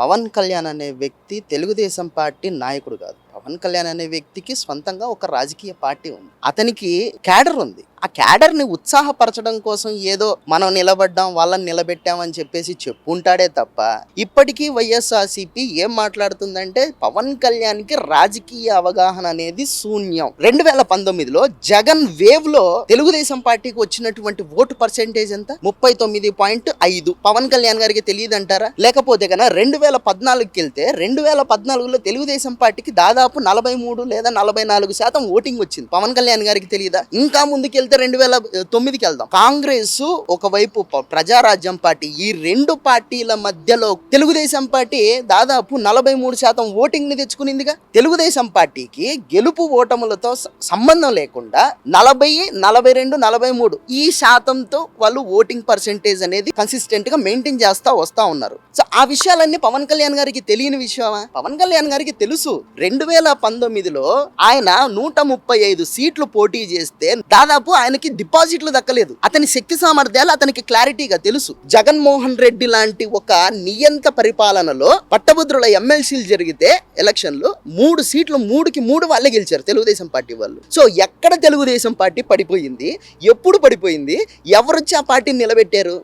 పవన్ కళ్యాణ్ అనే వ్యక్తి తెలుగుదేశం పార్టీ నాయకుడు కాదు. పవన్ కళ్యాణ్ అనే వ్యక్తికి స్వంతంగా ఒక రాజకీయ పార్టీ ఉంది. అతనికి క్యాడర్ ఉంది. ఆ క్యాడర్ని ఉత్సాహపరచడం కోసం ఏదో మనం నిలబడ్డాం, వాళ్ళని నిలబెట్టామని చెప్పేసి చెప్పుంటాడే తప్ప ఇప్పటికీ వైఎస్ఆర్సీపీ ఏం మాట్లాడుతుందంటే పవన్ కళ్యాణ్కి రాజకీయ అవగాహన అనేది శూన్యం. 2019లో జగన్ వేవ్ లో తెలుగుదేశం పార్టీకి వచ్చినటువంటి ఓటు పర్సెంటేజ్ ఎంత? 39.5. పవన్ కళ్యాణ్ గారికి తెలియదు అంటారా? లేకపోతే కన్నా 2014కి వెళ్తే 2014లో తెలుగుదేశం పార్టీకి దాదాపు 43 లేదా 44% ఓటింగ్ వచ్చింది. పవన్ కళ్యాణ్ గారికి తెలియదా? ఇంకా ముందుకెళ్తే 2009కి వెళ్దాం. కాంగ్రెస్ ఒకవైపు, ప్రజారాజ్యం పార్టీ, ఈ రెండు పార్టీల మధ్యలో తెలుగుదేశం పార్టీ దాదాపు 43% ఓటింగ్ ని తెచ్చుకునిందిగా. తెలుగుదేశం పార్టీకి గెలుపు ఓటములతో సంబంధం లేకుండా 40, 42, 43 ఈ శాతంతో వాళ్ళు ఓటింగ్ పర్సెంటేజ్ అనేది కన్సిస్టెంట్ గా మెయింటైన్ చేస్తా వస్తా ఉన్నారు. సో ఆ విషయాలన్నీ పవన్ కళ్యాణ్ గారికి తెలియని విషయమా? పవన్ కళ్యాణ్ గారికి తెలుసు. 2019లో ఆయన 135 సీట్లు పోటీ చేస్తే దాదాపు ఆయనకి డిపాజిట్లు దక్కలేదు. అతని శక్తి సామర్థ్యాలు అతనికి క్లారిటీగా తెలుసు. జగన్మోహన్ రెడ్డి లాంటి ఒక నియంత పరిపాలనలో పట్టభద్రుల ఎమ్మెల్సీలు జరిగితే ఎలక్షన్లు 3 సీట్లు 3కి 3 వాళ్ళే గెలిచారు తెలుగుదేశం పార్టీ వాళ్ళు. సో ఎక్కడ తెలుగుదేశం పార్టీ పడిపోయింది? ఎప్పుడు పడిపోయింది? ఎవరొచ్చి ఆ పార్టీని నిలబెట్టారు?